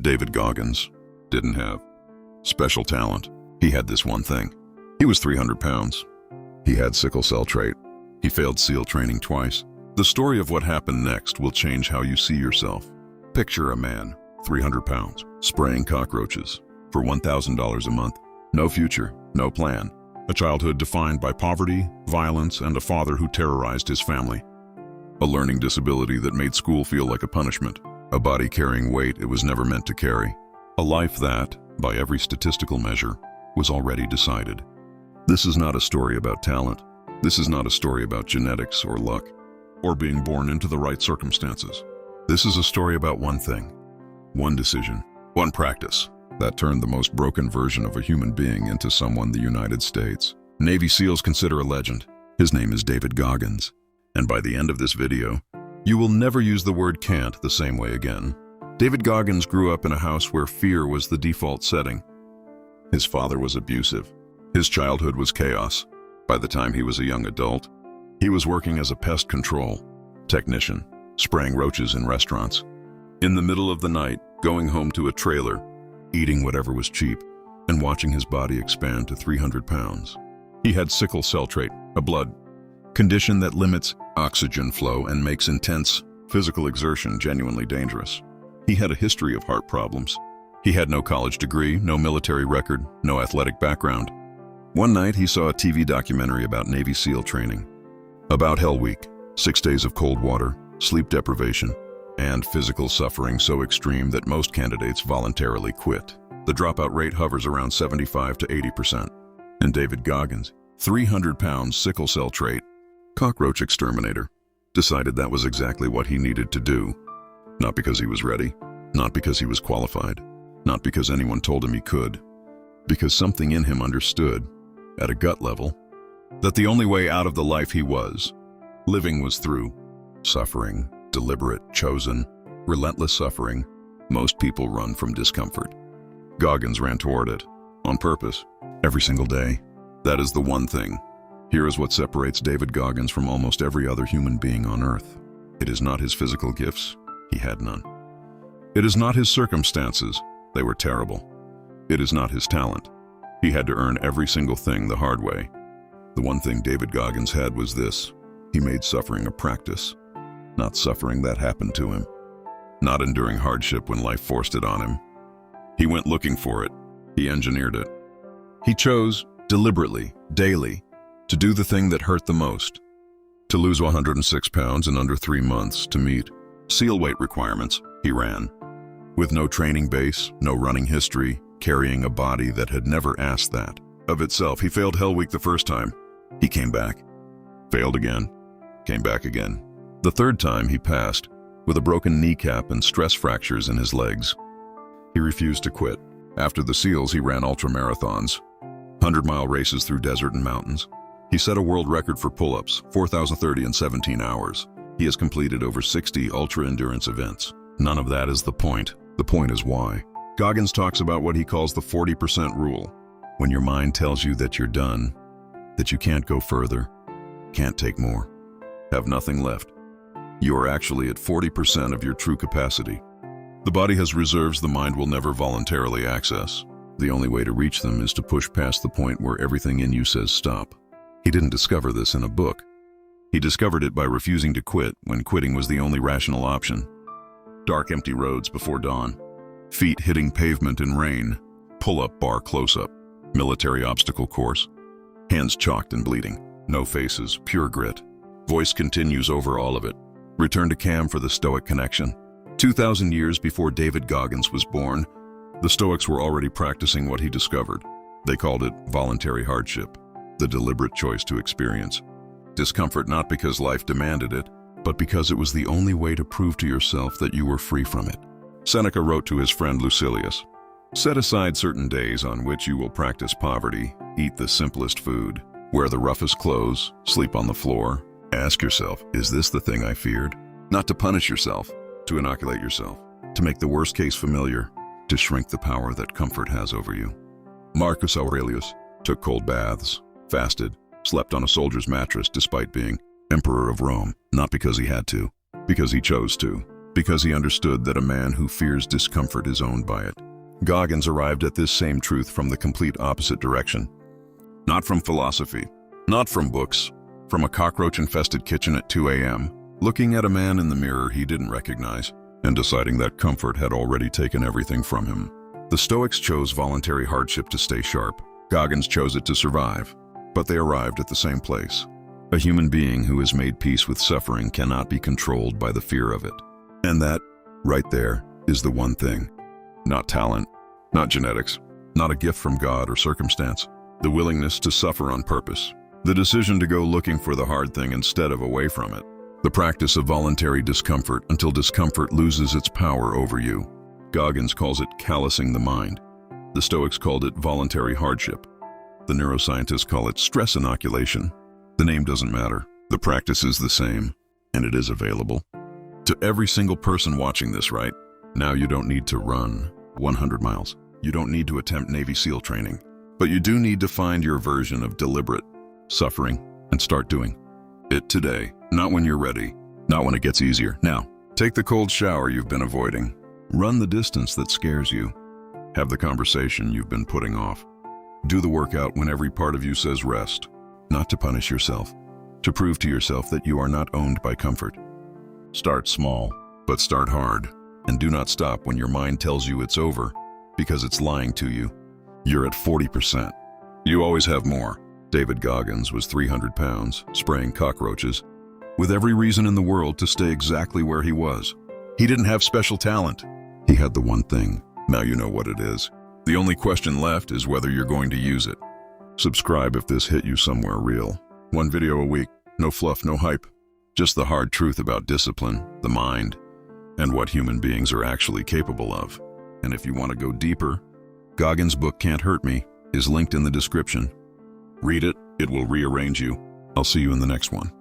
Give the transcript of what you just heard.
David Goggins didn't have special talent. He had this one thing. He was 300 pounds. He had sickle cell trait. He failed SEAL training twice. The story of what happened next will change how you see yourself. Picture a man, 300 pounds, spraying cockroaches for $1,000 a month. No future, no plan. A childhood defined by poverty, violence, and a father who terrorized his family. A learning disability that made school feel like a punishment. A body carrying weight it was never meant to carry. A life that, by every statistical measure, was already decided. This is not a story about talent. This is not a story about genetics or luck, or being born into the right circumstances. This is a story about one thing, one decision, one practice that turned the most broken version of a human being into someone the United States Navy SEALs consider a legend. His name is David Goggins, and by the end of this video, you will never use the word can't the same way again. David Goggins grew up in a house where fear was the default setting. His father was abusive. His childhood was chaos. By the time he was a young adult, he was working as a pest control technician, spraying roaches in restaurants. In the middle of the night, going home to a trailer, eating whatever was cheap, and watching his body expand to 300 pounds. He had sickle cell trait, a blood condition that limits oxygen flow and makes intense physical exertion genuinely dangerous. He had a history of heart problems. He had no college degree, no military record, no athletic background. One night, he saw a TV documentary about Navy SEAL training. About Hell Week, 6 days of cold water, sleep deprivation, and physical suffering so extreme that most candidates voluntarily quit. The dropout rate hovers around 75 to 80%. And David Goggins, 300 pounds, sickle cell trait, cockroach exterminator, decided that was exactly what he needed to do. Not because he was ready, not because he was qualified, not because anyone told him he could, because something in him understood, at a gut level, that the only way out of the life he was living was through suffering, deliberate, chosen, relentless suffering. Most people run from discomfort. Goggins ran toward it, on purpose, every single day. That is the one thing. Here is what separates David Goggins from almost every other human being on earth. It is not his physical gifts. He had none. It is not his circumstances. They were terrible. It is not his talent. He had to earn every single thing the hard way. The one thing David Goggins had was this. He made suffering a practice. Not suffering that happened to him. Not enduring hardship when life forced it on him. He went looking for it. He engineered it. He chose, deliberately, daily, to do the thing that hurt the most. To lose 106 pounds in under 3 months to meet SEAL weight requirements, he ran. With no training base, no running history, carrying a body that had never asked that of itself. He failed Hell Week the first time. He came back. Failed again. Came back again. The third time he passed, with a broken kneecap and stress fractures in his legs. He refused to quit. After the SEALs, he ran ultramarathons, 100-mile races through desert and mountains. He set a world record for pull-ups, 4,030 in 17 hours. He has completed over 60 ultra-endurance events. None of that is the point. The point is why. Goggins talks about what he calls the 40% rule. When your mind tells you that you're done, that you can't go further, can't take more, have nothing left, you are actually at 40% of your true capacity. The body has reserves the mind will never voluntarily access. The only way to reach them is to push past the point where everything in you says stop. He didn't discover this in a book. He discovered it by refusing to quit when quitting was the only rational option. Dark, empty roads before dawn. Feet hitting pavement in rain. Pull-up bar close-up. Military obstacle course. Hands chalked and bleeding. No faces, pure grit. Voice continues over all of it. Return to Cam for the Stoic connection. 2,000 years before David Goggins was born, the Stoics were already practicing what he discovered. They called it voluntary hardship, the deliberate choice to experience discomfort not because life demanded it, but because it was the only way to prove to yourself that you were free from it. Seneca wrote to his friend Lucilius, "Set aside certain days on which you will practice poverty, eat the simplest food, wear the roughest clothes, sleep on the floor. Ask yourself, is this the thing I feared?" Not to punish yourself, to inoculate yourself, to make the worst case familiar, to shrink the power that comfort has over you. Marcus Aurelius took cold baths, fasted, slept on a soldier's mattress despite being emperor of Rome, not because he had to, because he chose to. because he understood that a man who fears discomfort is owned by it. Goggins arrived at this same truth from the complete opposite direction. Not from philosophy, not from books, from a cockroach-infested kitchen at 2 a.m., looking at a man in the mirror he didn't recognize, and deciding that comfort had already taken everything from him. The Stoics chose voluntary hardship to stay sharp. Goggins chose it to survive, but they arrived at the same place. A human being who has made peace with suffering cannot be controlled by the fear of it. And that, right there, is the one thing. Not talent, not genetics, not a gift from God or circumstance. The willingness to suffer on purpose. The decision to go looking for the hard thing instead of away from it. The practice of voluntary discomfort until discomfort loses its power over you. Goggins calls it callousing the mind. The Stoics called it voluntary hardship. The neuroscientists call it stress inoculation. The name doesn't matter. The practice is the same, and it is available to every single person watching this right now. You don't need to run 100 miles. You don't need to attempt Navy SEAL training. But you do need to find your version of deliberate suffering and start doing it today. Not when you're ready, not when it gets easier. Now, take the cold shower you've been avoiding. Run the distance that scares you. Have the conversation you've been putting off. Do the workout when every part of you says rest. Not to punish yourself, to prove to yourself that you are not owned by comfort. Start small, but start hard. And do not stop when your mind tells you it's over, because it's lying to you. You're at 40%. You always have more. David Goggins was 300 pounds, spraying cockroaches, with every reason in the world to stay exactly where he was. He didn't have special talent. He had the one thing. Now you know what it is. The only question left is whether you're going to use it. Subscribe if this hit you somewhere real. One video a week, no fluff, no hype. Just the hard truth about discipline, the mind, and what human beings are actually capable of. And if you want to go deeper, Goggins' book Can't Hurt Me is linked in the description. Read it, it will rearrange you. I'll see you in the next one.